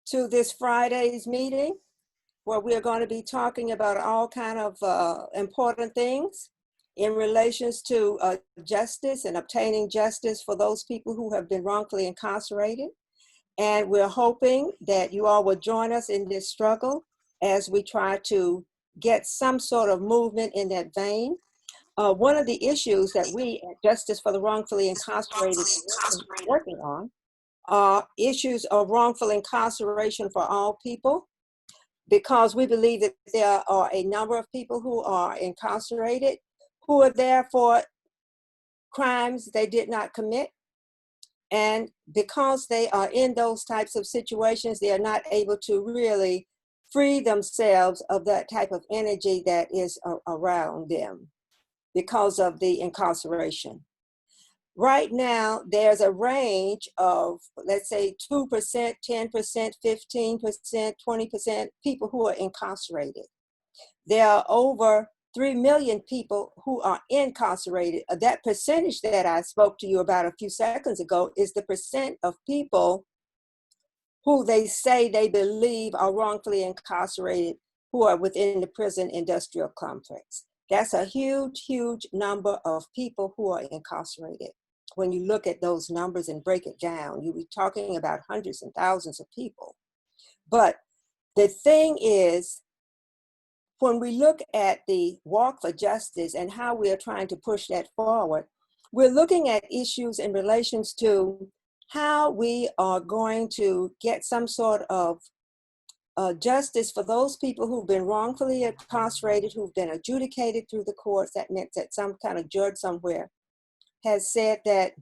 to this Friday's meeting, where we're going to be talking about all kind of important things in relations to justice and obtaining justice for those people who have been wrongfully incarcerated. And we're hoping that you all will join us in this struggle as we try to get some sort of movement in that vein. One of the issues that we at Justice for the Wrongfully Incarcerated are working on are issues of wrongful incarceration for all people, because we believe that there are a number of people who are incarcerated who are there for crimes they did not commit. And because they are in those types of situations, they are not able to really free themselves of that type of energy that is around them because of the incarceration. Right now, there's a range of, let's say, 2%, 10%, 15%, 20% people who are incarcerated. There are over 3 million people who are incarcerated. That percentage that I spoke to you about a few seconds ago is the percent of people who they say they believe are wrongfully incarcerated who are within the prison industrial complex. That's a huge, huge number of people who are incarcerated. When you look at those numbers and break it down, you'll be talking about hundreds and thousands of people. But the thing is, when we look at the walk for justice and how we are trying to push that forward, we're looking at issues in relations to how we are going to get some sort of justice for those people who've been wrongfully incarcerated, who've been adjudicated through the courts. That meant that some kind of judge somewhere has said that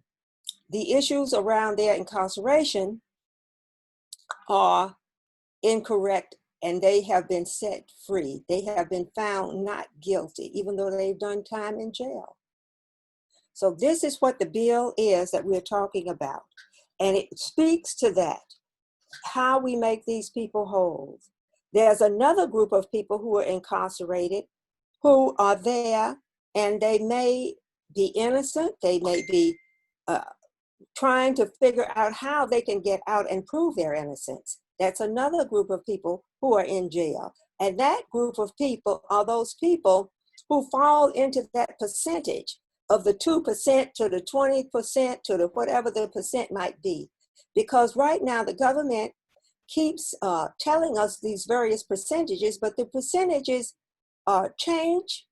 the issues around their incarceration are incorrect and they have been set free. They have been found not guilty, even though they've done time in jail. So this is what the bill is that we're talking about. And it speaks to that, how we make these people whole. There's another group of people who are incarcerated who are there, and they may be innocent. They may be trying to figure out how they can get out and prove their innocence. That's another group of people who are in jail. And that group of people are those people who fall into that percentage of the 2% to the 20% to the whatever the percent might be. Because right now the government keeps telling us these various percentages, but the percentages change.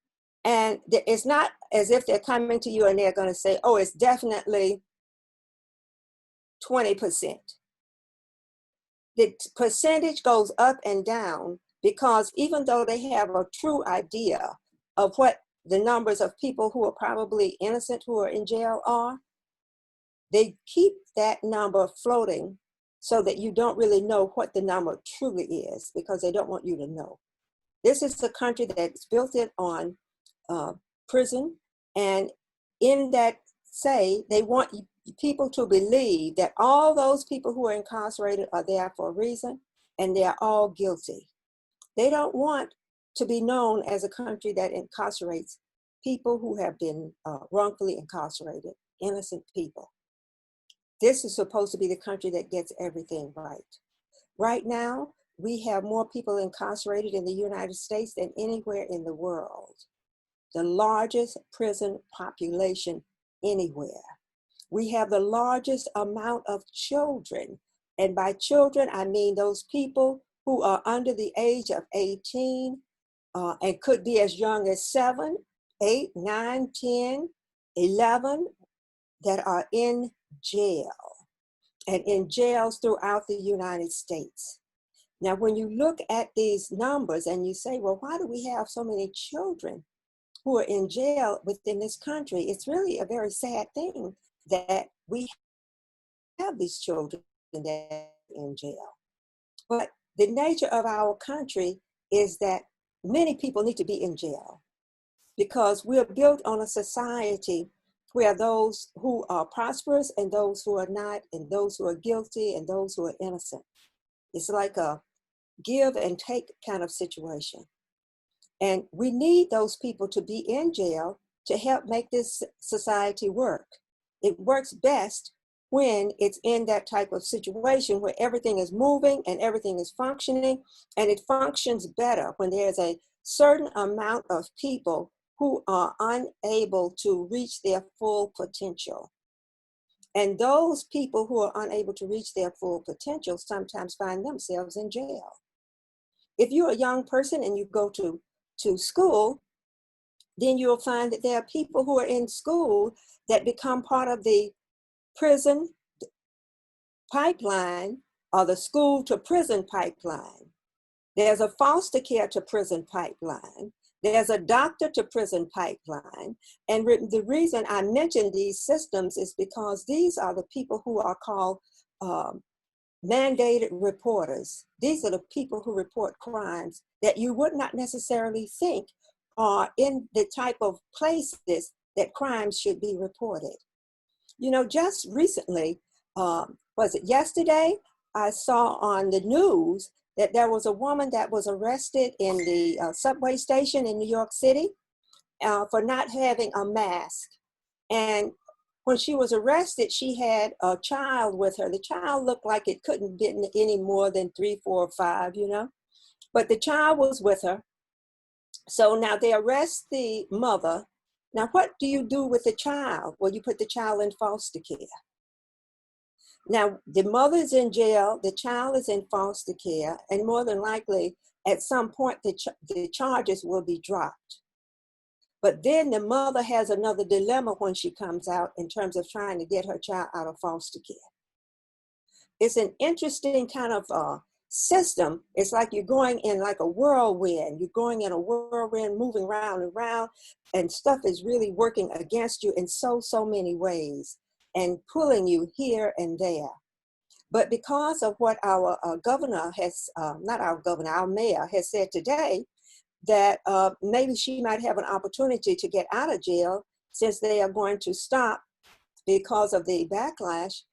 And it's not as if they're coming to you and they're going to say, oh, it's definitely 20%. The percentage goes up and down because even though they have a true idea of what the numbers of people who are probably innocent who are in jail are, they keep that number floating so that you don't really know what the number truly is, because they don't want you to know. This is a country that's built it on prison, and in that say, they want people to believe that all those people who are incarcerated are there for a reason, and they are all guilty. They don't want to be known as a country that incarcerates people who have been wrongfully incarcerated, innocent people. This is supposed to be the country that gets everything right. Right now, we have more people incarcerated in the United States than anywhere in the world. The largest prison population anywhere. We have the largest amount of children. And by children, I mean those people who are under the age of 18 and could be as young as 7, 8, 9, 10, 11 that are in jail, and in jails throughout the United States. Now, when you look at these numbers and you say, well, why do we have so many children who are in jail within this country? It's really a very sad thing that we have these children that are in jail. But the nature of our country is that many people need to be in jail because we're built on a society where those who are prosperous and those who are not, and those who are guilty and those who are innocent. It's like a give and take kind of situation. And we need those people to be in jail to help make this society work. It works best when it's in that type of situation where everything is moving and everything is functioning, and it functions better when there's a certain amount of people who are unable to reach their full potential. And those people who are unable to reach their full potential sometimes find themselves in jail. If you're a young person and you go to school, then you'll find that there are people who are in school that become part of the prison pipeline or the school to prison pipeline. There's a foster care to prison pipeline. There's a doctor to prison pipeline. And the reason I mention these systems is because these are the people who are called mandated reporters. These are the people who report crimes that you would not necessarily think are in the type of places that crimes should be reported. You know, just recently, was it yesterday? I saw on the news that there was a woman that was arrested in the subway station in New York City for not having a mask. And when she was arrested, she had a child with her. The child looked like it couldn't be any more than 3, 4, or 5, you know, but the child was with her. So now they arrest the mother. Now, what do you do with the child? Well, you put the child in foster care. Now, the mother is in jail, the child is in foster care, and more than likely, at some point, the charges will be dropped. But then the mother has another dilemma when she comes out in terms of trying to get her child out of foster care. It's an interesting kind of system. It's like you're going in like a whirlwind. You're going in a whirlwind, moving round and round, and stuff is really working against you in so many ways and pulling you here and there. But because of what our governor has, not our governor, our mayor has said today, that maybe she might have an opportunity to get out of jail since they are going to stop, because of the backlash,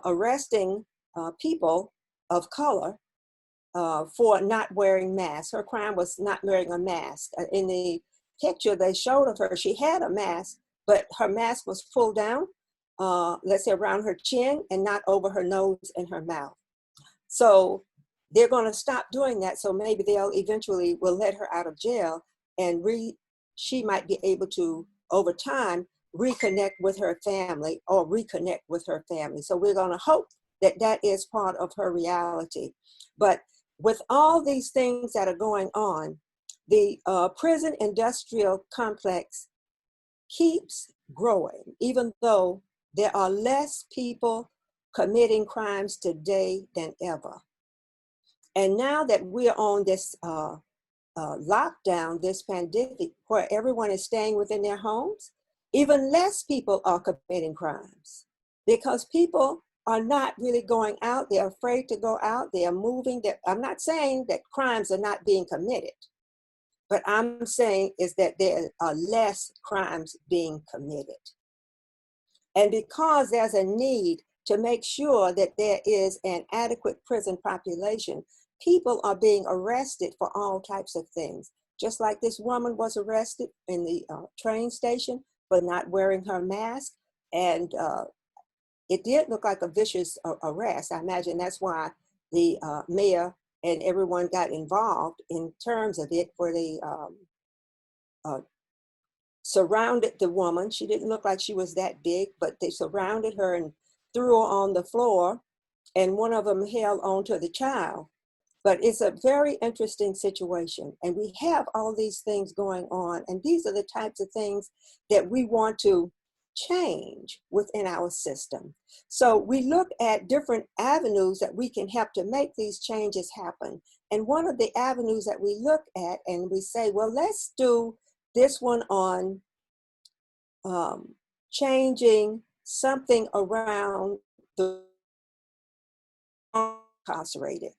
arresting people of color for not wearing masks. Her crime was not wearing a mask. In the picture they showed of her, she had a mask, but her mask was pulled down, let's say around her chin and not over her nose and her mouth. So they're going to stop doing that. So maybe they'll eventually will let her out of jail, and she might be able to, over time, reconnect with her family or reconnect with her family. So we're going to hope that that is part of her reality. But with all these things that are going on, the prison industrial complex keeps growing, even though there are less people committing crimes today than ever. And now that we're on this lockdown, this pandemic, where everyone is staying within their homes, even less people are committing crimes because people are not really going out. They're afraid to go out. They are moving. I'm not saying that crimes are not being committed, but I'm saying is that there are less crimes being committed. And because there's a need to make sure that there is an adequate prison population, people are being arrested for all types of things. Just like this woman was arrested in the train station for not wearing her mask. And it did look like a vicious arrest. I imagine that's why the mayor and everyone got involved in terms of it, where they surrounded the woman. She didn't look like she was that big, but they surrounded her and threw her on the floor, and one of them held on to the child. But it's a very interesting situation, and we have all these things going on, and these are the types of things that we want to change within our system. So we look at different avenues that we can help to make these changes happen. And one of the avenues that we look at and we say, well, let's do this one on changing something around the incarcerated.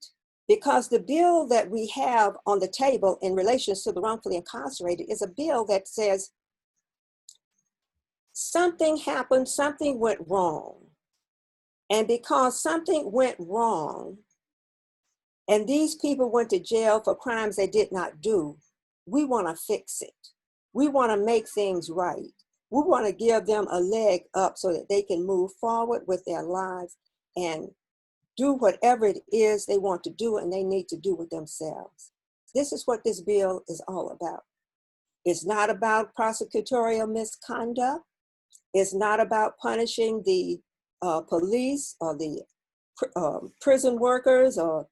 Because the bill that we have on the table in relation to the wrongfully incarcerated is a bill that says something happened, something went wrong. And because something went wrong, and these people went to jail for crimes they did not do, we want to fix it. We want to make things right. We want to give them a leg up so that they can move forward with their lives and do whatever it is they want to do and they need to do with themselves. This is what this bill is all about. It's not about prosecutorial misconduct. It's not about punishing the police or the prison workers or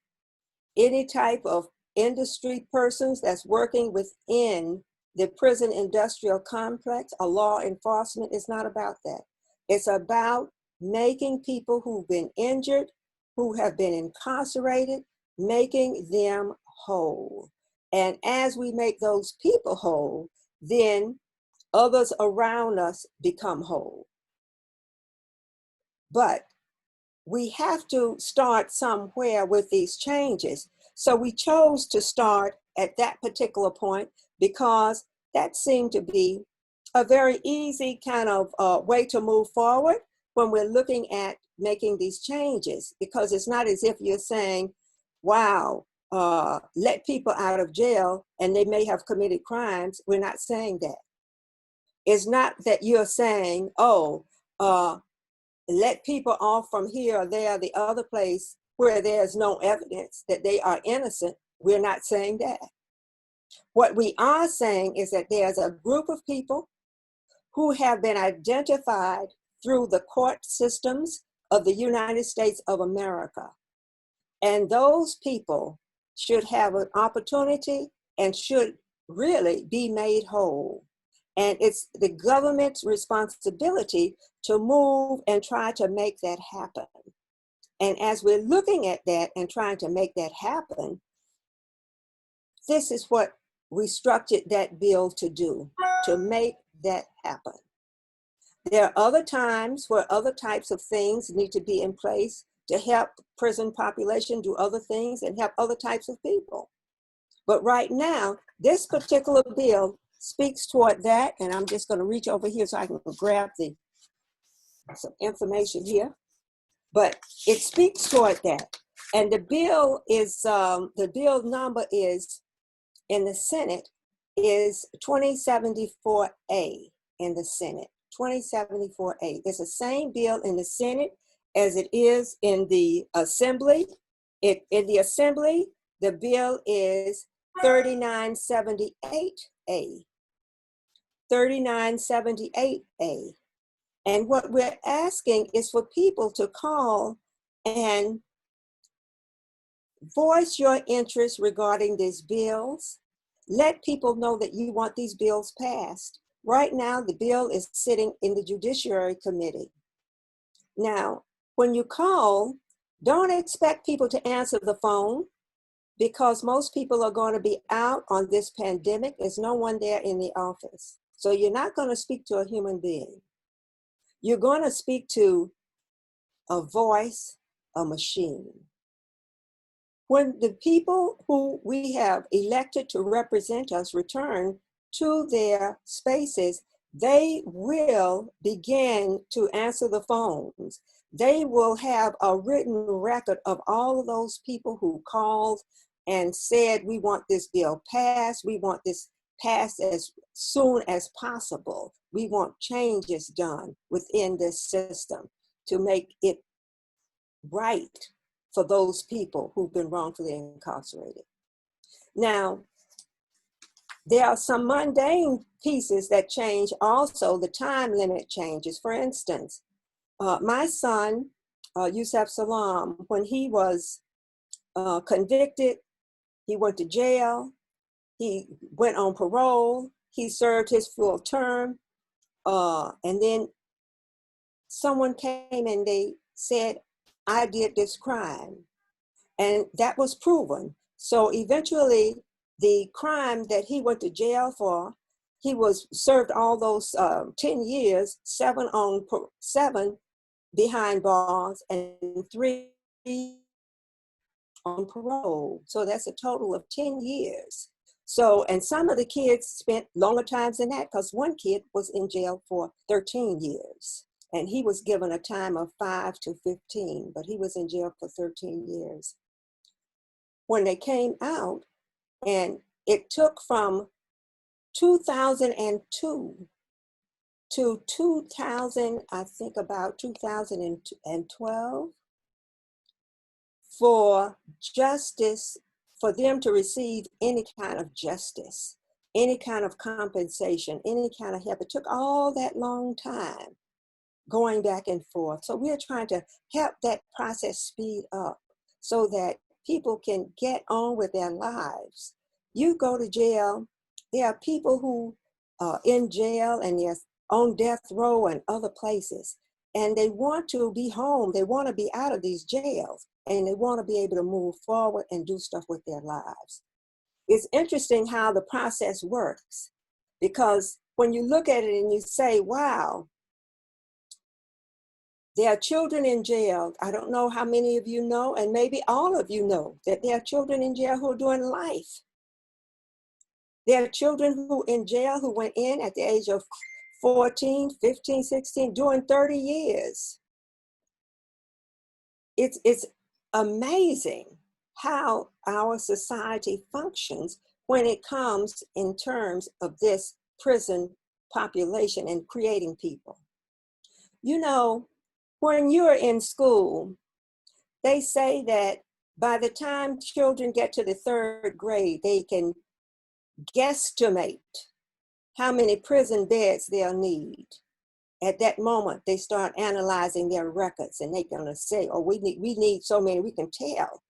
any type of industry persons that's working within the prison industrial complex. A law enforcement is not about that. It's about making people who've been injured, who have been incarcerated, making them whole. And as we make those people whole, then others around us become whole. But we have to start somewhere with these changes. So we chose to start at that particular point because that seemed to be a very easy kind of way to move forward when we're looking at making these changes, because it's not as if you're saying, wow, let people out of jail and they may have committed crimes. We're not saying that. It's not that you're saying, oh, let people off from here or there, the other place where there's no evidence that they are innocent. We're not saying that. What we are saying is that there's a group of people who have been identified through the court systems of the United States of America. And those people should have an opportunity and should really be made whole. And it's the government's responsibility to move and try to make that happen. And as we're looking at that and trying to make that happen, this is what we structured that bill to do, to make that happen. There are other times where other types of things need to be in place to help prison population do other things and help other types of people. But right now, this particular bill speaks toward that, and I'm just going to reach over here so I can grab some information here. But it speaks toward that. And the bill is, the bill number is, in the Senate, is 2074A in the Senate, 2074A. It's the same bill in the Senate as it is in the Assembly. In the Assembly, the bill is 3978A. 3978A. And what we're asking is for people to call and voice your interest regarding these bills. Let people know that you want these bills passed. Right now, the bill is sitting in the Judiciary Committee. Now, when you call, don't expect people to answer the phone, because most people are going to be out on this pandemic. There's no one there in the office. So you're not going to speak to a human being. You're going to speak to a voice, a machine. When the people who we have elected to represent us return to their spaces, they will begin to answer the phones. They will have a written record of all of those people who called and said, we want this bill passed. We want this passed as soon as possible. We want changes done within this system to make it right for those people who've been wrongfully incarcerated. Now, there are some mundane pieces that change also. The time limit changes. For instance, my son, Yusef Salam, when he was convicted, he went to jail, he went on parole, he served his full term, and then someone came and they said, I did this crime. And that was proven. So eventually, the crime that he went to jail for, he was served all those 10 years, 7 behind bars and 3 on parole. So that's a total of 10 years. So, and some of the kids spent longer times than that, because one kid was in jail for 13 years. And he was given a time of 5 to 15, but he was in jail for 13 years. When they came out, and it took from 2002 to 2000, I think about 2012, for justice, for them to receive any kind of justice, any kind of compensation, any kind of help. It took all that long time going back and forth. So we're trying to help that process speed up so that people can get on with their lives. You go to jail, there are people who are in jail and they're on death row and other places, and they want to be home. They want to be out of these jails, and they want to be able to move forward and do stuff with their lives. It's interesting how the process works, because when you look at it and you say, wow, there are children in jail. I don't know how many of you know, and maybe all of you know, that there are children in jail who are doing life. There are children who in jail who went in at the age of 14, 15, 16, doing 30 years. It's amazing how our society functions when it comes in terms of this prison population and creating people. You know, when you're in school, they say that by the time children get to the 3rd grade, they can guesstimate how many prison beds they'll need. At that moment, they start analyzing their records, and they're gonna say, oh, we need so many, we can tell.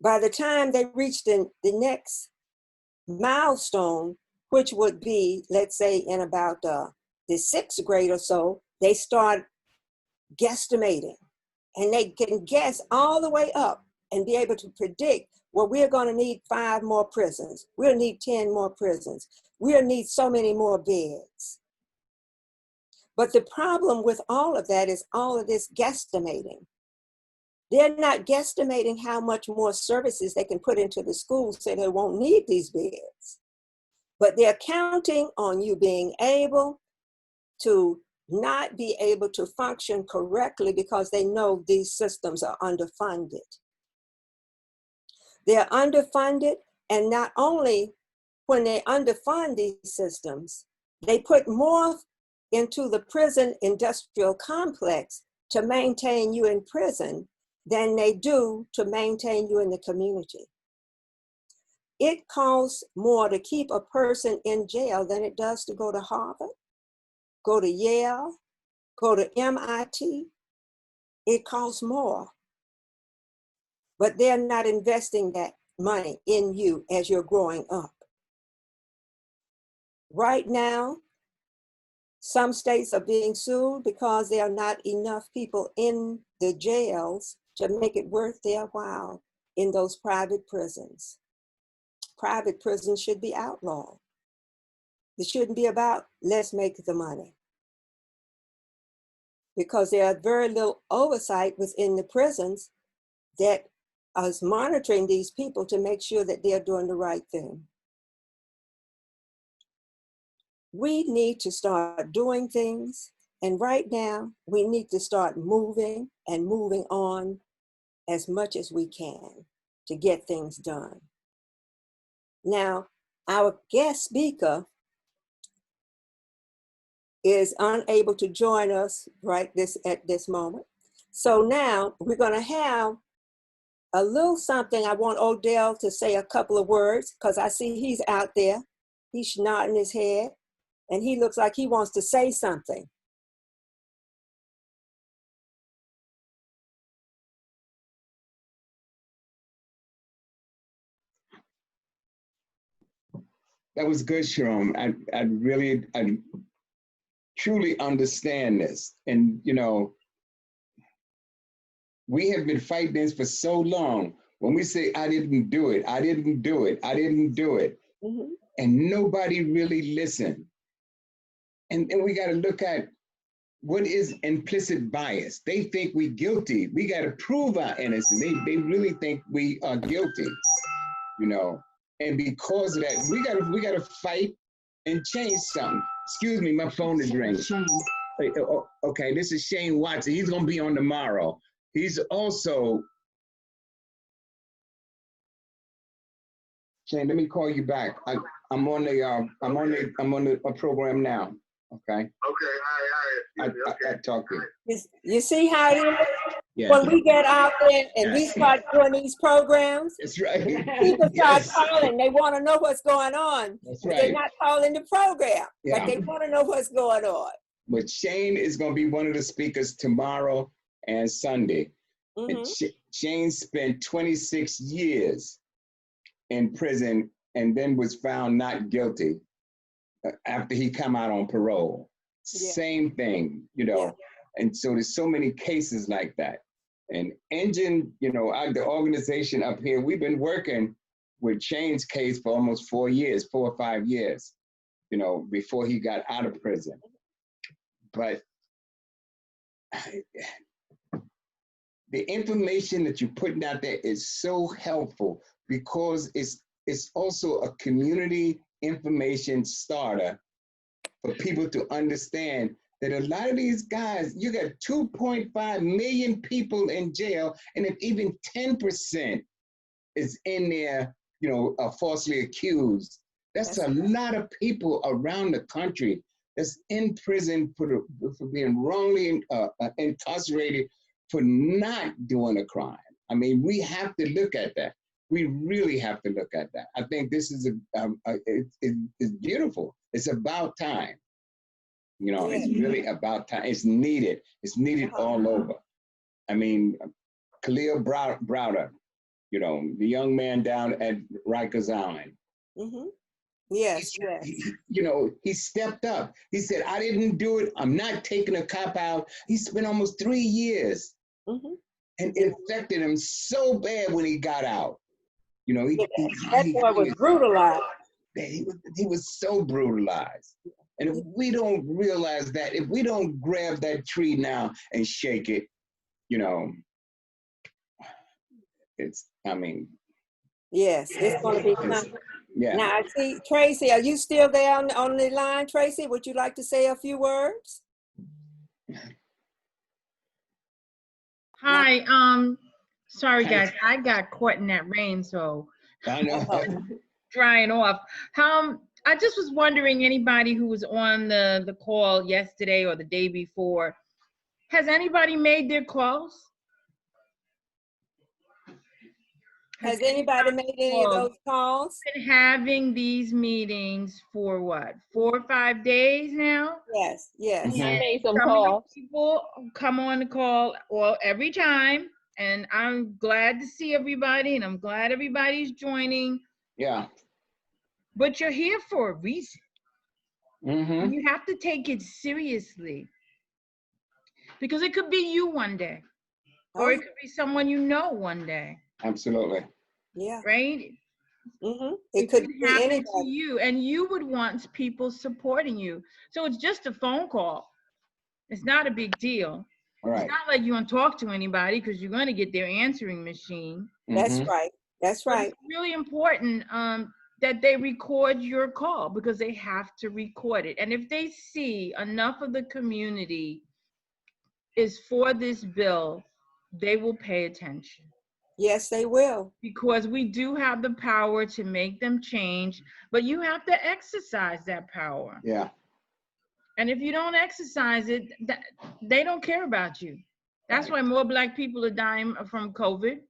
By the time they reach the next milestone, which would be, let's say, in about the 6th grade or so, they start guesstimating, and they can guess all the way up and be able to predict, well, we're going to need 5 more prisons. We'll need 10 more prisons. We'll need so many more beds. But the problem with all of that is all of this guesstimating. They're not guesstimating how much more services they can put into the schools so they won't need these beds. But they're counting on you being able to not be able to function correctly because they know these systems are underfunded. They're underfunded, and not only when they underfund these systems, they put more into the prison industrial complex to maintain you in prison than they do to maintain you in the community. It costs more to keep a person in jail than it does to go to Harvard, go to Yale, go to MIT. It costs more. But they're not investing that money in you as you're growing up. Right now, some states are being sued because there are not enough people in the jails to make it worth their while in those private prisons. Private prisons should be outlawed. It shouldn't be about, let's make the money. Because there are very little oversight within the prisons that is monitoring these people to make sure that they're doing the right thing. We need to start doing things, and right now we need to start moving and moving on as much as we can to get things done. Now, our guest speaker is unable to join us at this moment. So now we're going to have a little something. I want Odell to say a couple of words because I see he's out there. He's nodding his head and he looks like he wants to say something. That was good, Sharon. I truly understand this. And, you know, we have been fighting this for so long. When we say, I didn't do it, I didn't do it, I didn't do it. Mm-hmm. And nobody really listened. And we got to look at what is implicit bias. They think we're guilty. We got to prove our innocence. They really think we are guilty, you know. And because of that, we gotta fight and change something. Excuse me, my phone is ringing. Okay, this is Shane Watson. He's gonna be on tomorrow. He's also Shane. Let me call you back. I'm on the program now. Okay. Okay, all right. I talk to you. You see how it is? Yeah. When we get out there and we start doing these programs, That's right. people start Yes. calling. They want to know what's going on. That's But right. they're not calling the program, Yeah. but they want to know what's going on. But Shane is going to be one of the speakers tomorrow and Sunday. And Shane spent 26 years in prison and then was found not guilty after he come out on parole. Yeah. Same thing, you know. Yeah. And so there's so many cases like that. And Engine, you know, the organization up here, we've been working with Shane's case for almost 4 or 5 years, you know, before he got out of prison. But the information that you're putting out there is so helpful because it's also a community information starter for people to understand that a lot of these guys, you got 2.5 million people in jail, and if even 10% is in there, you know, falsely accused, that's a lot of people around the country that's in prison for being wrongly incarcerated for not doing a crime. I mean, we have to look at that. We really have to look at that. I think this is it's beautiful. It's about time. You know, it's really about time. It's needed. It's needed all over. I mean, Khalil Browder, you know, the young man down at Rikers Island. Yes, you know, he stepped up. He said, I didn't do it. I'm not taking a cop out. He spent almost 3 years. And it affected him so bad when he got out. You know, that boy was brutalized. He was so brutalized. And if we don't realize that, if we don't grab that tree now and shake it, you know, I mean. Yes, it's going to be something. Yeah. Now, I see, Tracy, are you still there on the line, Tracy? Would you like to say a few words? Hi, sorry guys, I got caught in that rain, so I know. drying off. I just was wondering, anybody who was on the call yesterday or the day before, has anybody made their calls? Has anybody made any of those calls? Been having these meetings for what, 4 or 5 days now? Yes, yes. I made some calls. People come on the call every time, and I'm glad to see everybody, and I'm glad everybody's joining. Yeah. But you're here for a reason. You have to take it seriously, because it could be you one day, or it could be someone you know one day. Absolutely. Yeah. Right? It could happen to you, and you would want people supporting you. So it's just a phone call. It's not a big deal. Right. It's not like you want to talk to anybody, because you're going to get their answering machine. That's right. That's right. But it's really important that they record your call, because they have to record it. And if they see enough of the community is for this bill, they will pay attention. Yes, they will. Because we do have the power to make them change, but you have to exercise that power. Yeah. And if you don't exercise it, they don't care about you. That's why more Black people are dying from COVID.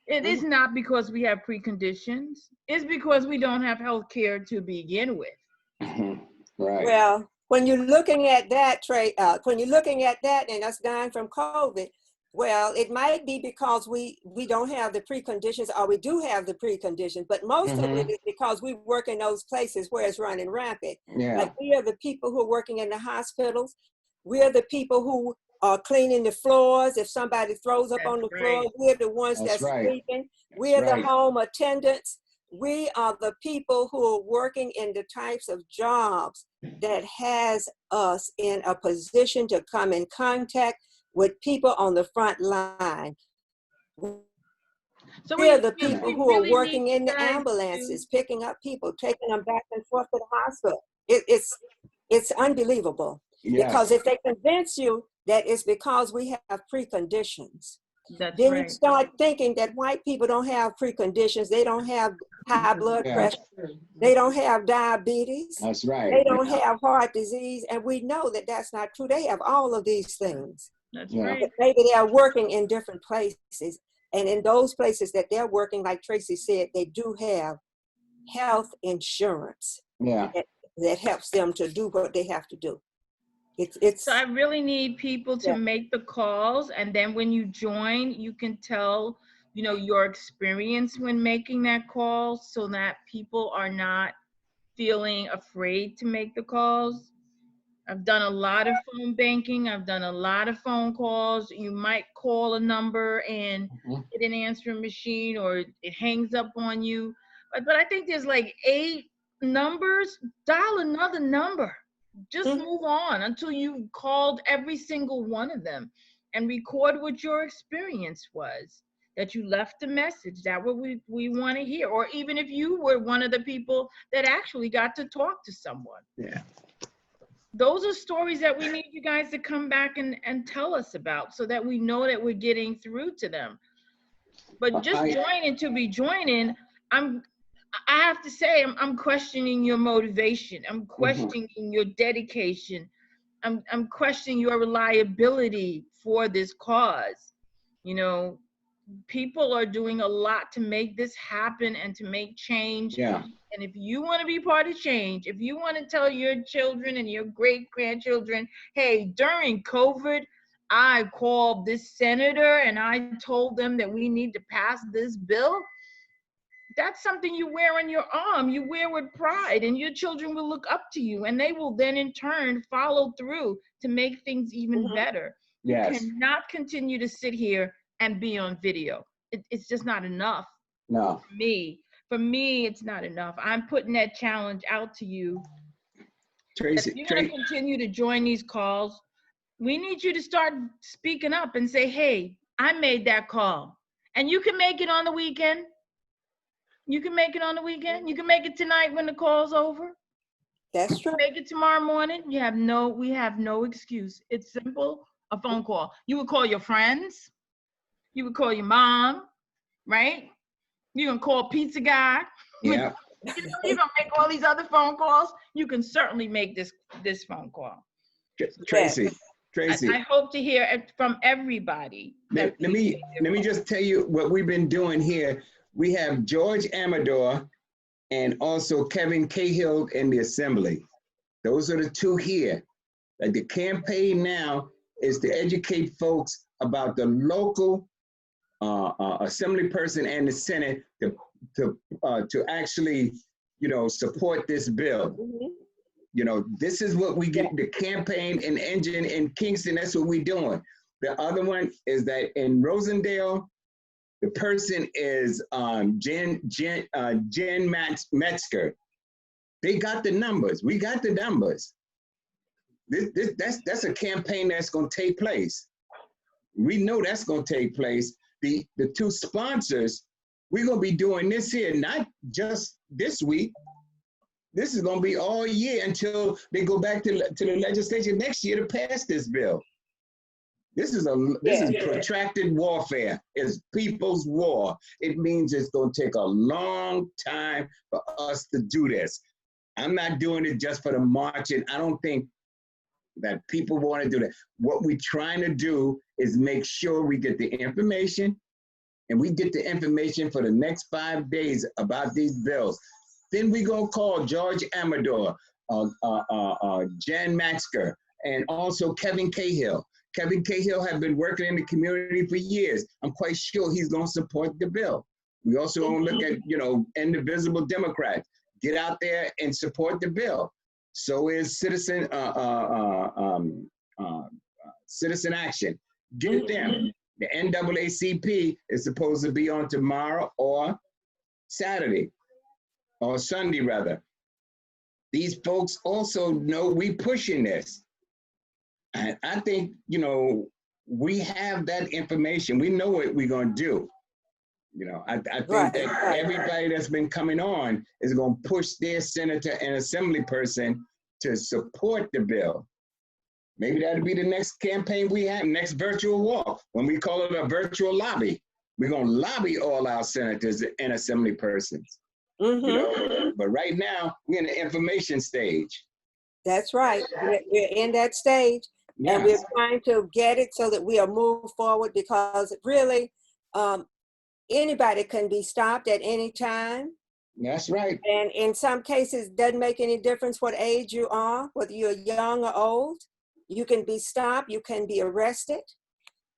It is not because we have preconditions. It's because we don't have health care to begin with. Right. Well, when you're looking at that, when you're looking at that and us dying from COVID, well, it might be because we don't have the preconditions, or we do have the preconditions, but most of it is because we work in those places where it's running rampant. Yeah. Like, we are the people who are working in the hospitals. We are the people who are cleaning the floors. If somebody throws up on the floor, we're the ones that's sweeping. We are the home attendants. We are the people who are working in the types of jobs that has us in a position to come in contact with people on the front line. So we are the people who are working in the ambulances, picking up people, taking them back and forth to the hospital. It's unbelievable. Yes. Because if they convince you that it's because we have preconditions, then you start thinking that white people don't have preconditions. They don't have high blood Yeah. pressure. They don't have diabetes. That's right. They don't have heart disease. And we know that that's not true. They have all of these things. That's Yeah. right. But maybe they're working in different places. And in those places that they're working, like Tracy said, they do have health insurance Yeah. that helps them to do what they have to do. It's So I really need people to make the calls, and then when you join, you can tell, you know, your experience when making that call, so that people are not feeling afraid to make the calls. I've done a lot of phone banking. I've done a lot of phone calls. You might call a number and get an answering machine, or it hangs up on you. But I think there's like 8 numbers. Dial another number. Just move on until you've called every single one of them, and record what your experience was, that you left a message. That what we want to hear. Or even if you were one of the people that actually got to talk to someone. Yeah. Those are stories that we need you guys to come back and tell us about, so that we know that we're getting through to them. But just joining to be joining, I have to say, I'm questioning your motivation. I'm questioning your dedication. I'm questioning your reliability for this cause. You know, people are doing a lot to make this happen and to make change. Yeah. And if you want to be part of change, if you want to tell your children and your great-grandchildren, hey, during COVID, I called this senator and I told them that we need to pass this bill, that's something you wear on your arm. You wear with pride, and your children will look up to you, and they will then in turn follow through to make things even better. Yes. You cannot continue to sit here and be on video. It's just not enough. No. For me, it's not enough. I'm putting that challenge out to you. Tracy, If you're going to continue to join these calls, we need you to start speaking up and say, hey, I made that call. And you can make it on the weekend. You can make it on the weekend. You can make it tonight when the call's over. That's true. Make it tomorrow morning. We have no excuse. It's simple, a phone call. You would call your friends. You would call your mom, right? You can call pizza guy. Yeah. You're gonna make all these other phone calls. You can certainly make this phone call. Tracy. I hope to hear it from everybody. Let me just tell you what we've been doing here. We have George Amador and also Kevin Cahill in the assembly. Those are the 2 here. Like, the campaign now is to educate folks about the local assembly person and the Senate to actually, you know, support this bill. You know, this is what we get, the campaign and engine in Kingston. That's what we're doing. The other one is that in Rosendale, the person is Jen Metzger. They got the numbers. We got the numbers. That's a campaign that's going to take place. We know that's going to take place. The 2 sponsors, we're going to be doing this here, not just this week. This is going to be all year until they go back to the legislature next year to pass this bill. This is protracted warfare. It's people's war. It means it's going to take a long time for us to do this. I'm not doing it just for the marching. I don't think that people want to do that. What we're trying to do is make sure we get the information, and we get the information for the next 5 days about these bills. Then we're going to call George Amador, Jan Metzger, and also Kevin Cahill. Kevin Cahill has been working in the community for years. I'm quite sure he's going to support the bill. We also going to look at, you know, indivisible Democrats. Get out there and support the bill. So is Citizen Action. Get them. The NAACP is supposed to be on tomorrow or Saturday, or Sunday rather. These folks also know we pushing this. And I think, you know, we have that information. We know what we're going to do. You know, I think that everybody that's been coming on is going to push their senator and assembly person to support the bill. Maybe that'll be the next campaign we have, next virtual walk, when we call it a virtual lobby. We're going to lobby all our senators and assembly persons. You know, but right now we're in the information stage. That's right. We're in that stage, and we're trying to get it so that we'll move forward, because really, anybody can be stopped at any time. That's right. And in some cases, it doesn't make any difference what age you are, whether you're young or old. You can be stopped, you can be arrested,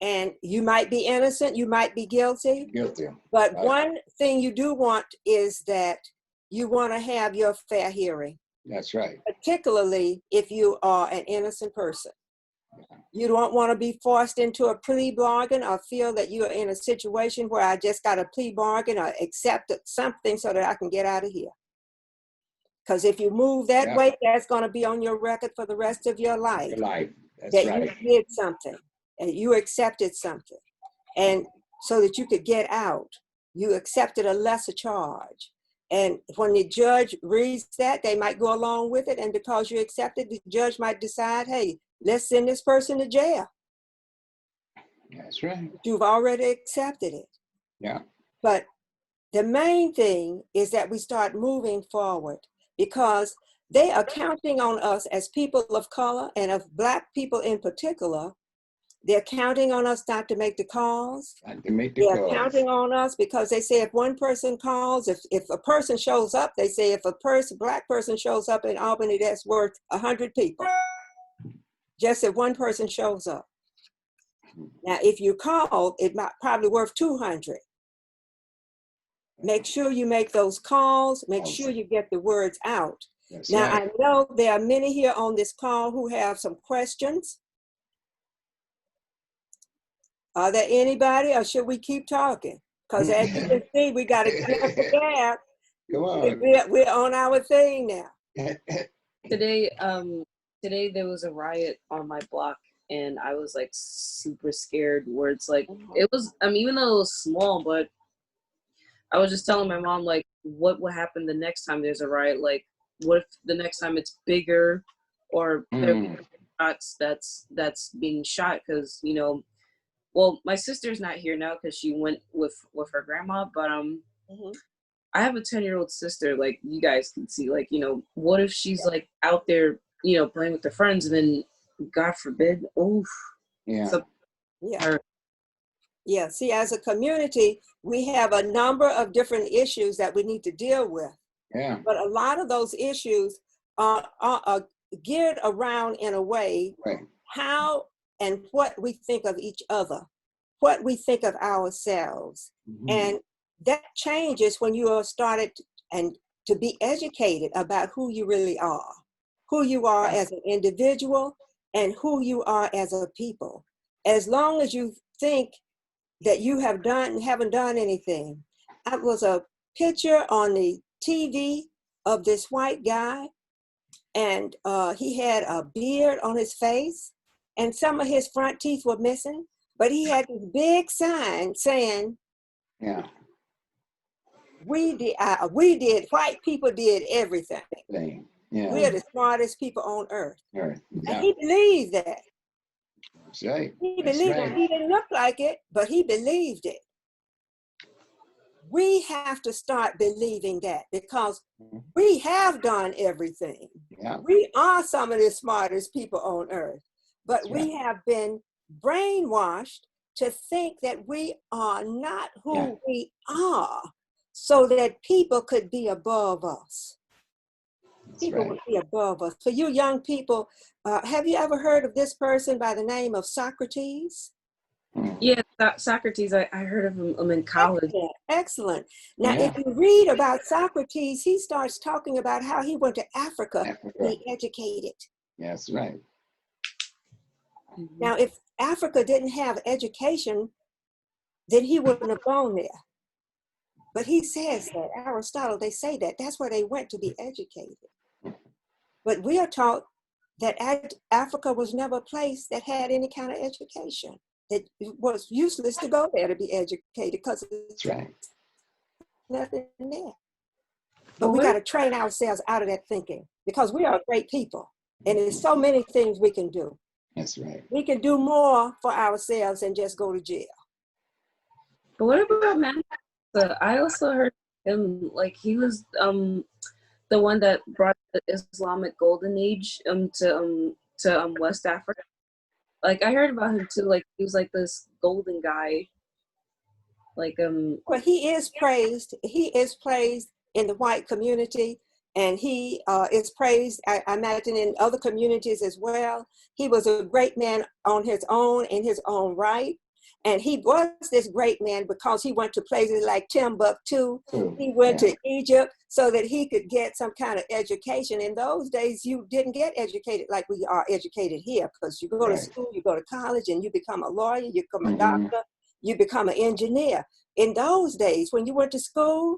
and you might be innocent, you might be guilty. But one thing you do want is that you want to have your fair hearing. That's right. Particularly if you are an innocent person. You don't want to be forced into a plea bargain or feel that you're in a situation where I just got a plea bargain or accept something so that I can get out of here. Because if you move that way, that's going to be on your record for the rest of your life. That's that right. You did something and you accepted something. And so that you could get out, you accepted a lesser charge. And when the judge reads that, they might go along with it. And because you accepted, the judge might decide, hey, let's send this person to jail. That's right. You've already accepted it. Yeah. But the main thing is that we start moving forward, because they are counting on us as people of color, and of Black people in particular. They're counting on us not to make the calls. They're counting on us because they say if one person calls, if a person shows up, they say if a Black person shows up in Albany, that's worth 100 people. Just if one person shows up. Now, if you call, it might probably worth 200. Make sure you make those calls. Make sure you get the words out. Now, I know there are many here on this call who have some questions. Are there anybody, or should we keep talking? Because as you can see, we got to get up the gap. Come on. We're on our thing now. Today there was a riot on my block, and I was like super scared. Where it's like, it was, even though it was small, but I was just telling my mom, like, what will happen the next time there's a riot? Like, what if the next time it's bigger, or shots that's being shot? Because, you know, well, my sister's not here now because she went with her grandma, but I have a 10-year-old sister, like you guys can see, like, you know, what if she's like out there, you know, playing with her friends, and then God forbid, Yeah, see, as a community, we have a number of different issues that we need to deal with. Yeah. But a lot of those issues are geared around, in a way, how and what we think of each other, what we think of ourselves. And that changes when you are started and to be educated about who you really are, who you are as an individual, and who you are as a people. As long as you think that you haven't done anything. It was a picture on the TV of this white guy, and he had a beard on his face, and some of his front teeth were missing, but he had this big sign saying, white people did everything. We're the smartest people on earth. And he believed that. That's right. He believed it. He didn't look like it, but he believed it. We have to start believing that, because we have done everything. We are some of the smartest people on earth, but we have been brainwashed to think that we are not who we are, so that people could be above us. People would be above us. For you young people, have you ever heard of this person by the name of Socrates? Yeah, Socrates, I heard of him in college. Excellent. Now, if you read about Socrates, he starts talking about how he went to Africa to be educated. That's right. Now, if Africa didn't have education, then he wouldn't have gone there. But he says that, Aristotle, they say that, that's where they went to be educated. But we are taught that Africa was never a place that had any kind of education. It was useless to go there to be educated, because it's nothing there. But we got to train ourselves out of that thinking, because we are great people. And there's so many things we can do. That's right. We can do more for ourselves than just go to jail. But what about Manchester? I also heard him. Like he was the one that brought the Islamic Golden Age to West Africa. Like I heard about him too. Like he was like this golden guy. Like Well, he is praised. He is praised in the white community, and he is praised, I imagine, in other communities as well. He was a great man on his own, in his own right. And he was this great man because he went to places like Timbuktu. He went to Egypt so that he could get some kind of education. In those days, you didn't get educated like we are educated here, because you go to school, you go to college, and you become a lawyer, you become a doctor, you become an engineer. In those days, when you went to school,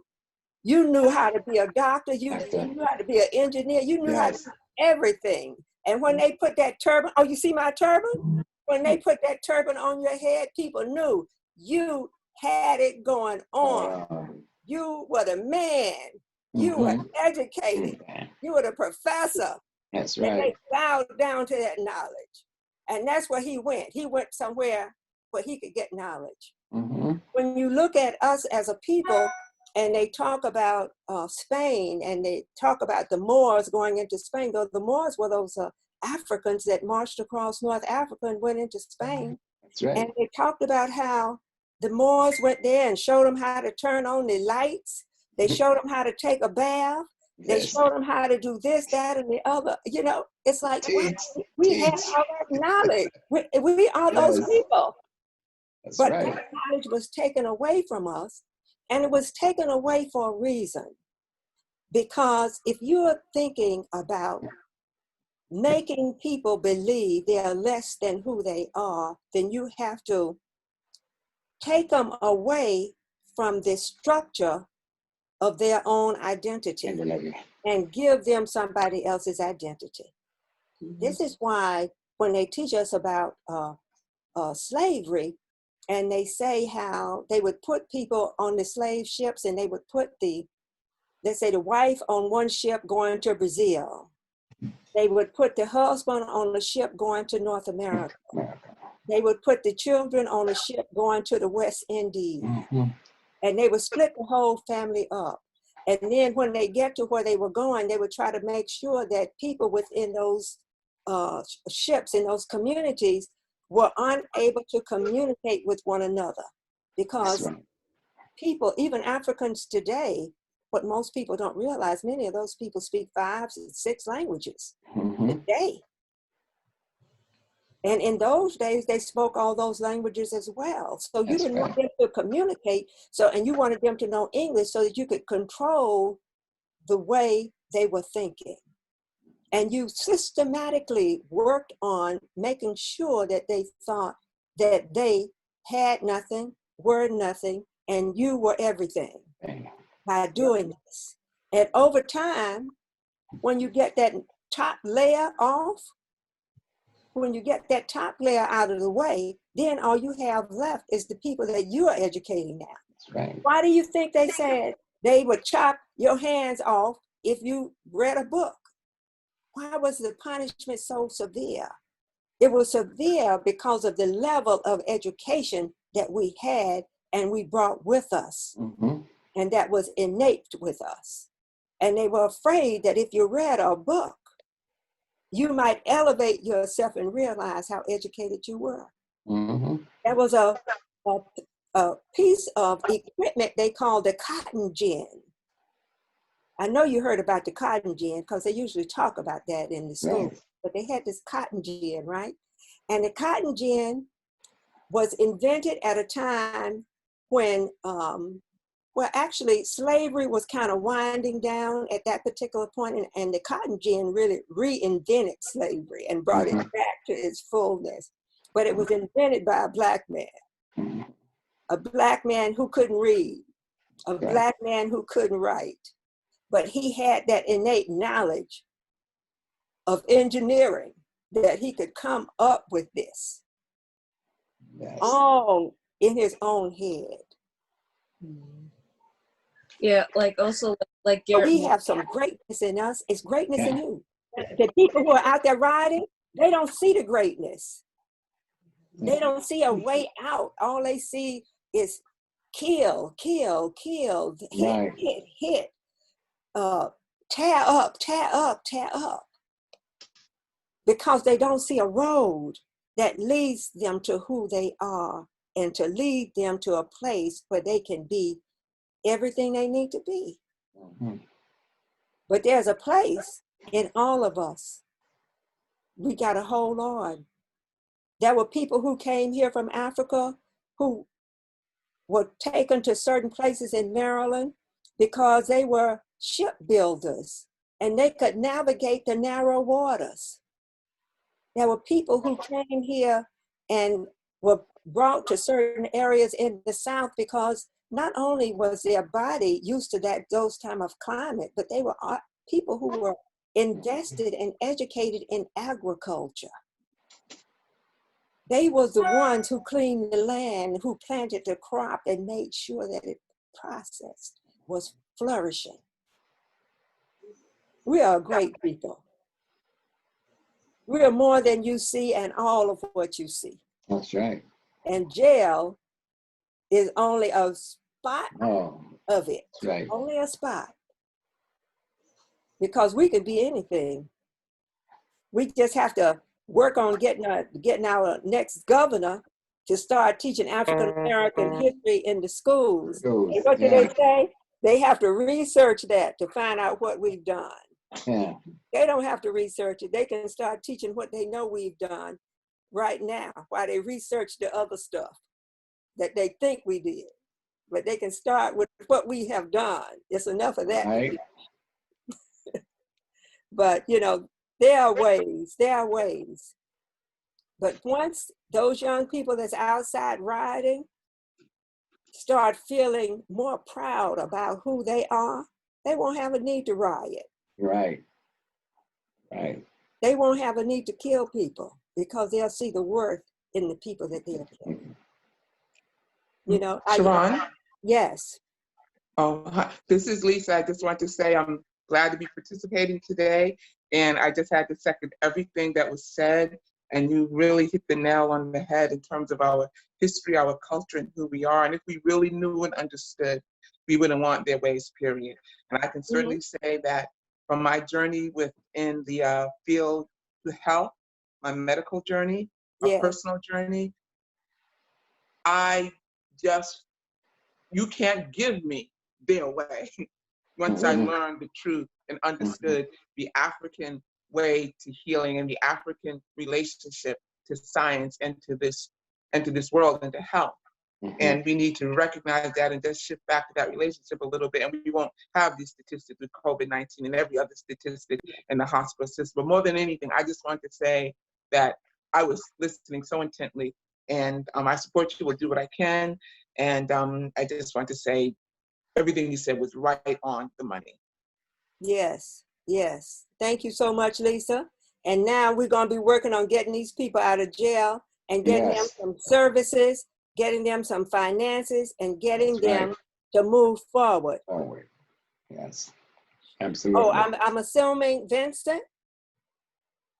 you knew how to be a doctor, you knew how to be an engineer, you knew how to do everything. And when they put that turban, oh, you see my turban? When they put that turban on your head, people knew you had it going on. You were the man. You were educated. You were the professor. That's right. And they bowed down to that knowledge. And that's where he went. He went somewhere where he could get knowledge. When you look at us as a people, and they talk about Spain, and they talk about the Moors going into Spain, though the Moors were those Africans that marched across North Africa and went into Spain. That's right. And they talked about how the Moors went there and showed them how to turn on the lights. They showed them how to take a bath. They showed them how to do this, that, and the other. You know, it's like, we have all that knowledge. We are those people. That's but right. that knowledge was taken away from us, and it was taken away for a reason. Because if you're thinking about making people believe they are less than who they are, then you have to take them away from the structure of their own identity and give them somebody else's identity. This is why when they teach us about slavery, and they say how they would put people on the slave ships, and they would put let's say the wife on one ship going to Brazil. They would put the husband on the ship going to North America. They would put the children on a ship going to the West Indies. And they would split the whole family up. And then when they get to where they were going, they would try to make sure that people within those ships, in those communities, were unable to communicate with one another. Because people, even Africans today, what most people don't realize, many of those people speak 5 and 6 languages today. And in those days, they spoke all those languages as well. So you didn't want them to communicate, and you wanted them to know English so that you could control the way they were thinking. And you systematically worked on making sure that they thought that they had nothing, were nothing, and you were everything by doing this. And over time, when you get that top layer off, when you get that top layer out of the way, then all you have left is the people that you are educating now. That's right. Why do you think they said they would chop your hands off if you read a book? Why was the punishment so severe? It was severe because of the level of education that we had and we brought with us. And that was innate with us. And they were afraid that if you read a book, you might elevate yourself and realize how educated you were. There was a piece of equipment they called the cotton gin. I know you heard about the cotton gin because they usually talk about that in the school, but they had this cotton gin, right? And the cotton gin was invented at a time when, actually slavery was kind of winding down at that particular point, and the cotton gin really reinvented slavery and brought it back to its fullness. But it was invented by a black man who couldn't read, a black man who couldn't write. But he had that innate knowledge of engineering that he could come up with this all in his own head. Yeah, like also like we have some greatness in us. It's greatness in you. The people who are out there riding, they don't see the greatness. They don't see a way out. All they see is kill, Right. hit, tear up, because they don't see a road that leads them to who they are and to lead them to a place where they can be everything they need to be. Mm-hmm. But there's a place in all of us. We got to hold on. There were people who came here from Africa who were taken to certain places in Maryland because they were shipbuilders and they could navigate the narrow waters. There were people who came here and were brought to certain areas in the South because not only was their body used to those time of climate, but they were people who were invested and educated in agriculture. They was the ones who cleaned the land, who planted the crop and made sure that it processed, was flourishing. We are a great people. We are more than you see and all of what you see. That's right. And jail is only a spot of it. That's right. Only a spot. Because we could be anything. We just have to work on getting our next governor to start teaching African American history in the schools. And what do they say? They have to research that to find out what we've done. Yeah. They don't have to research it. They can start teaching what they know we've done right now while they research the other stuff that they think we did. But they can start with what we have done. It's enough of that. Right. But, there are ways. But once those young people that's outside riding start feeling more proud about who they are, they won't have a need to riot. Right. They won't have a need to kill people because they'll see the worth in the people that they're killing. Sharon? Yes. Oh, hi. This is Lisa. I just want to say I'm glad to be participating today. And I just had to second everything that was said. And you really hit the nail on the head in terms of our history, our culture, and who we are. And if we really knew and understood, we wouldn't want their ways, period. And I can certainly say that from my journey within the field of health, my medical journey, my personal journey, you can't give me their way. Once I learned the truth and understood the African way to healing and the African relationship to science and to this world and to health. And we need to recognize that and just shift back to that relationship a little bit. And we won't have these statistics with COVID-19 and every other statistic in the hospital system. But more than anything, I just want to say that I was listening so intently, and I support you. Will do what I can. And I just want to say everything you said was right on the money. Yes. Thank you so much, Lisa. And now we're going to be working on getting these people out of jail and getting them some services, getting them some finances, and getting them to move forward. Yes, absolutely. Oh, I'm assuming, Vincent,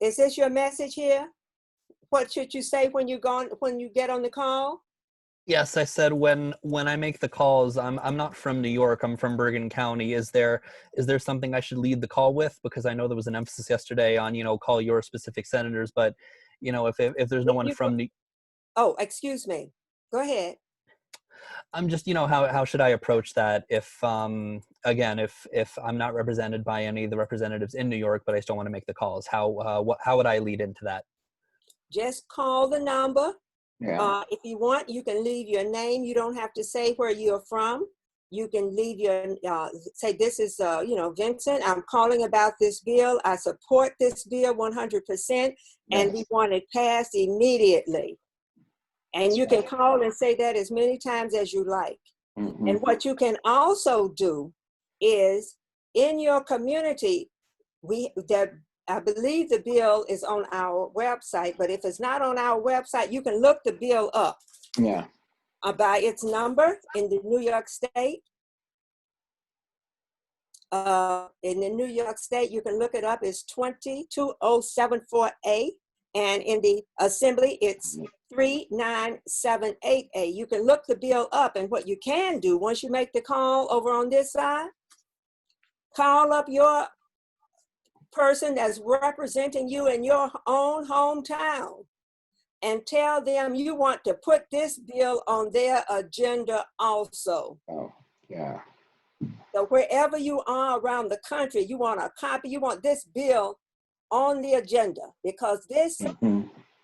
is this your message here? What should you say when you get on the call? Yes, I said when I make the calls, I'm not from New York. I'm from Bergen County. Is there something I should lead the call with? Because I know there was an emphasis yesterday on call your specific senators, but if there's no one from New. Oh, excuse me. Go ahead. I'm just how should I approach that if again if I'm not represented by any of the representatives in New York, but I still want to make the calls? How would I lead into that? Just call the number. If you want, you can leave your name. You don't have to say where you're from. You can leave your, say this is, Vincent, I'm calling about this bill. I support this bill 100%, and we want it passed immediately. And you can call and say that as many times as you like. And what you can also do is in your community, I believe the bill is on our website, but if it's not on our website, you can look the bill up. By its number in the New York State. In the New York State, you can look it up. It's 22074A. And in the assembly, it's 3978A. You can look the bill up, and what you can do once you make the call over on this side, call up your person that's representing you in your own hometown and tell them you want to put this bill on their agenda also. Oh, yeah. So wherever you are around the country, you want a copy, you want this bill on the agenda, because this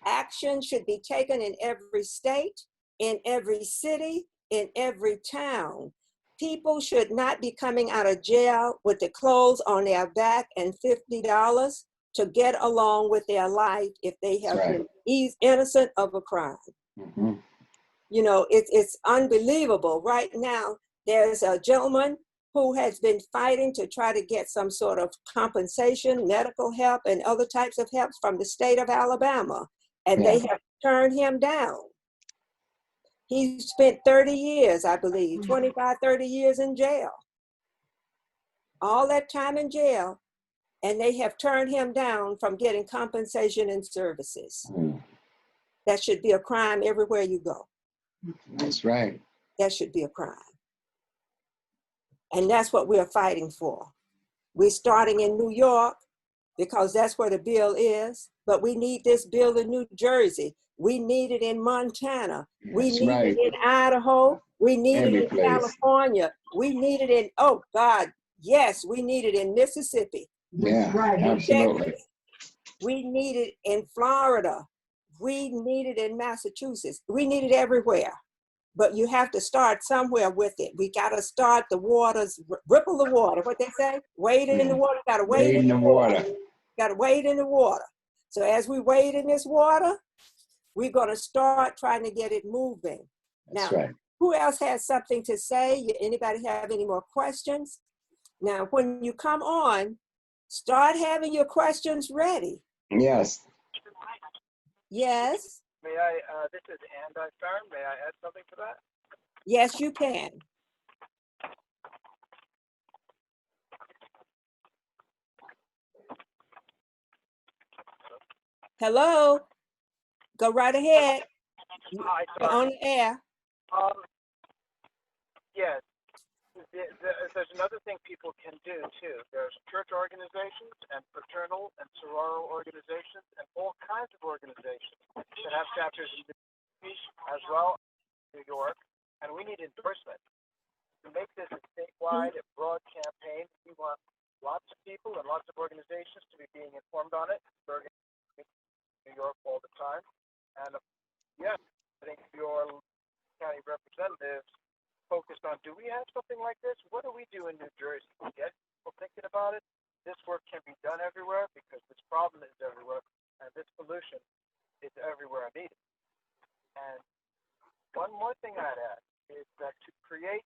action should be taken in every state, in every city, in every town. People should not be coming out of jail with the clothes on their back and $50 to get along with their life if they have been innocent of a crime. You know, it's unbelievable. Right now, there's a gentleman who has been fighting to try to get some sort of compensation, medical help, and other types of help from the state of Alabama, and they have turned him down. He spent 30 years, I believe, 25, 30 years in jail. All that time in jail, and they have turned him down from getting compensation and services. That should be a crime everywhere you go. That's right. That should be a crime. And that's what we're fighting for. We're starting in New York because that's where the bill is, but we need this bill in New Jersey. We need it in Montana. We need it in Idaho. We need it in California. We need it in, oh God, yes, we need it in Mississippi. Yeah, absolutely. We need it in Florida. We need it in Massachusetts. We need it everywhere. But you have to start somewhere with it. We got to start the waters, ripple the water, what they say? Wade in the water, got to wade in the water. Got to wade in the water. So as we wade in this water, we're going to start trying to get it moving. Now, who else has something to say? Anybody have any more questions? Now, when you come on, start having your questions ready. Yes. Yes. May I, this is Andy Farm. May I add something to that? Yes, you can. Hello. Go right ahead. Hi, you're on the air. Yes. There's another thing people can do too. There's church organizations and fraternal and sorority organizations and all kinds of organizations that have chapters in as well as New York, and we need endorsement. To make this a statewide, a broad campaign, we want lots of people and lots of organizations to be being informed on it. We're in New York all the time. And yes, I think your county representatives focused on, do we have something like this? What do we do in New Jersey? We get people thinking about it. This work can be done everywhere because this problem is everywhere, and this solution is everywhere needed. And one more thing I'd add is that to create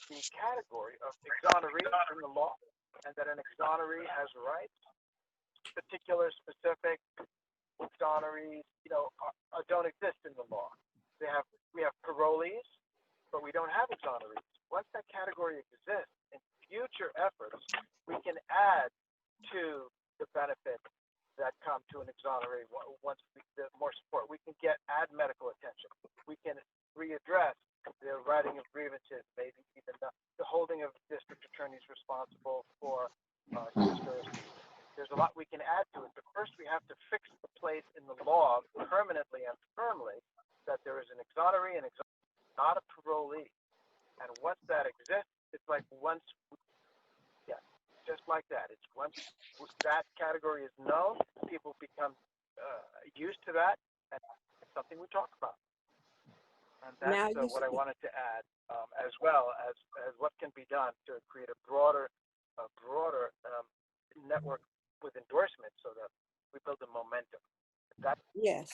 the category of exoneree in the law, and that an exoneree has rights, particular specific exonerees, don't exist in the law. We have parolees, but we don't have exonerees. Once that category exists, in future efforts, we can add to the benefits that come to an exoneree. Once we get more support, we can add medical attention. We can readdress the writing of grievances, maybe even the holding of district attorneys responsible for conspiracy. There's a lot we can add to it, but first we have to fix the place in the law permanently and firmly that there is an exoneree and not a parolee. And once that exists, it's like just like that. It's once that category is known, people become used to that, and it's something we talk about. And that's what I wanted to add, as well as what can be done to create a broader network with endorsement, so that we build a momentum. Yes.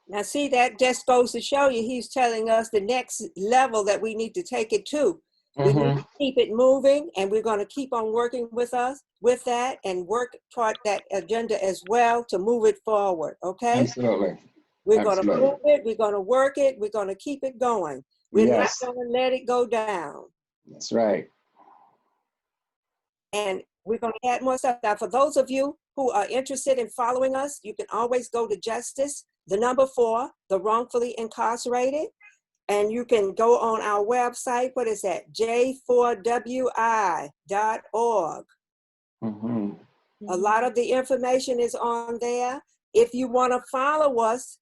Now, see, that just goes to show you, he's telling us the next level that we need to take it to. We need to keep it moving, and we're going to keep on working with that and work toward that agenda as well to move it forward, okay? Absolutely. We're going to move it, we're going to work it, we're going to keep it going. We're not going to let it go down. That's right. And We're going to add more stuff. Now, for those of you who are interested in following us, you can always go to Justice, the number 4, the Wrongfully Incarcerated. And you can go on our website. What is that? j4wi.org. Mm-hmm. A lot of the information is on there. If you want to follow us,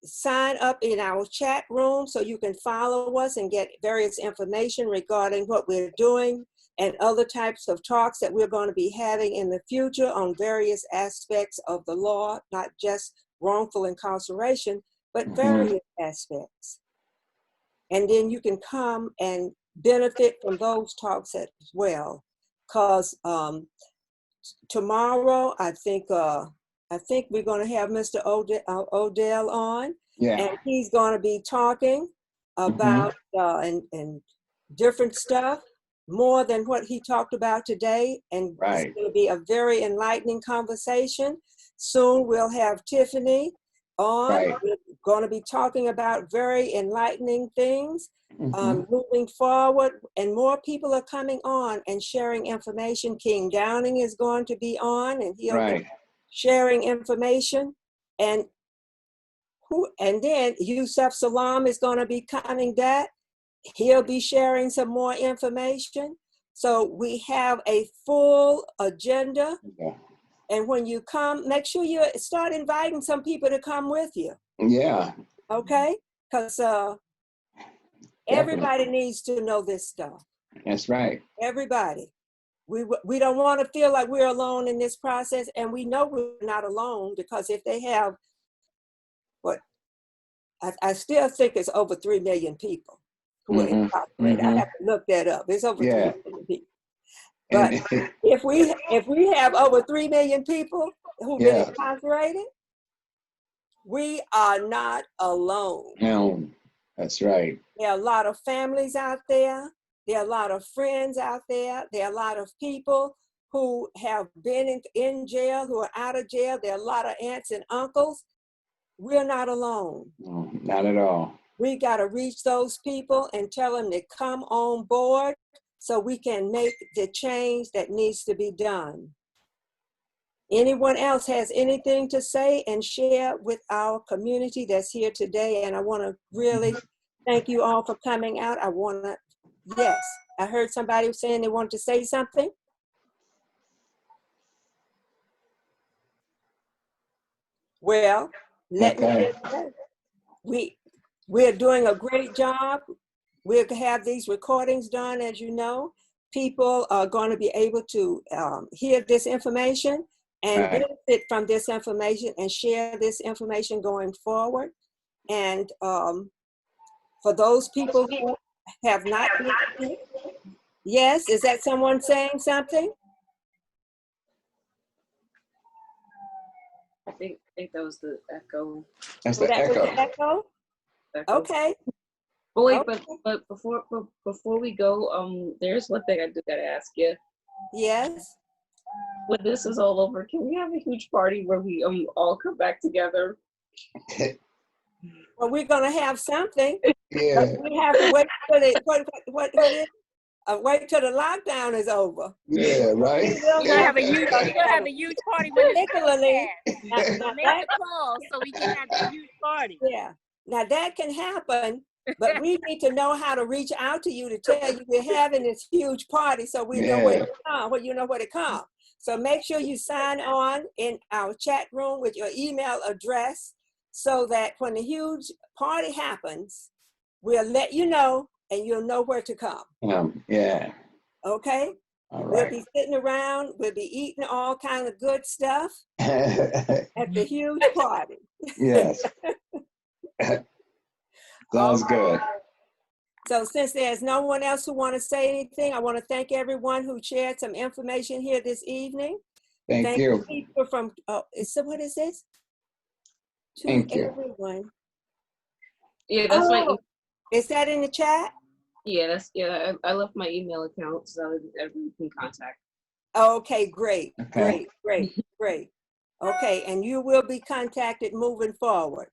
sign up in our chat room so you can follow us and get various information regarding what we're doing and other types of talks that we're going to be having in the future on various aspects of the law, not just wrongful incarceration, but various aspects. And then you can come and benefit from those talks as well. Because tomorrow, I think we're going to have Mr. Odell on. Yeah. And he's going to be talking about and different stuff, more than what he talked about today. And it's going to be a very enlightening conversation. Soon we'll have Tiffany on. We're going to be talking about very enlightening things moving forward, and more people are coming on and sharing information. King Downing is going to be on, and he'll be sharing information. And then Yusuf Salam is going to be coming back. He'll be sharing some more information. So we have a full agenda. Yeah. And when you come, make sure you start inviting some people to come with you. Yeah. Okay? Because everybody needs to know this stuff. That's right. Everybody. We don't want to feel like we're alone in this process, and we know we're not alone, because if they have, I still think it's over 3 million people who are incarcerated. I have to look that up. It's over 3 million people. But if we have over 3 million people who've been incarcerated, we are not alone. No, that's right. There are a lot of families out there. There are a lot of friends out there. There are a lot of people who have been in jail, who are out of jail. There are a lot of aunts and uncles. We're not alone. No, not at all. We got to reach those people and tell them to come on board so we can make the change that needs to be done. Anyone else has anything to say and share with our community that's here today? And I want to really thank you all for coming out. Yes, I heard somebody saying they wanted to say something. Well, let me say, we're doing a great job. We'll have these recordings done, as you know. People are going to be able to hear this information and benefit from this information and share this information going forward. And for those people who have not listened, yes, is that someone saying something? I think that was the echo. That's the echo? Okay. But wait, but before we go, there's one thing I do gotta ask you. Yes. When this is all over, can we have a huge party where we all come back together? Well, we're gonna have something. Yeah. We have to wait till wait till the lockdown is over. Yeah, right. We're gonna have a huge party when particularly make the call so we can have a huge party. Yeah. Now that can happen, but we need to know how to reach out to you to tell you we're having this huge party, so we know where to come. Well, you know where to come. So make sure you sign on in our chat room with your email address, so that when the huge party happens, we'll let you know and you'll know where to come. Yeah. Okay? All right. We'll be sitting around, we'll be eating all kinds of good stuff at the huge party. Yes. Sounds good. So since there's no one else who want to say anything, I want to thank everyone who shared some information here this evening. Thank you. People from, so what is this? Thank you. Everyone. Yeah, that's my. Is that in the chat? Yeah, I left my email account so everyone can contact. Okay, great, great. Okay, and you will be contacted moving forward.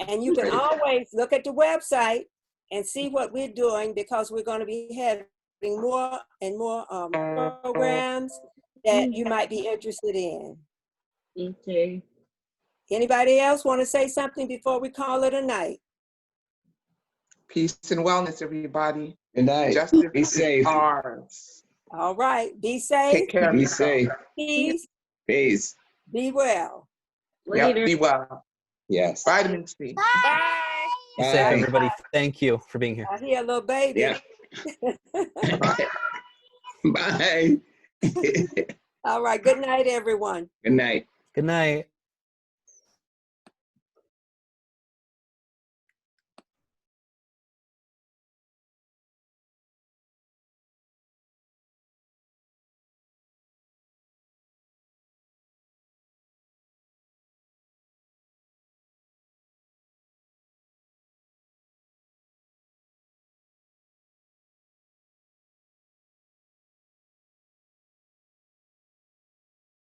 And you can always look at the website and see what we're doing, because we're going to be having more and more programs that you might be interested in. Okay. Anybody else want to say something before we call it a night? Peace and wellness, everybody. Good night. Justice Be is safe. ours. All right. Be safe. Take care of Be yourself. safe. Peace. Peace. Be well. Later. Yep, be well. Yes. Vitamin C. Be safe, Bye. everybody. Thank you for being here. I hear a little baby. Yeah. Bye. All right. Good night, everyone. Good night. Good night.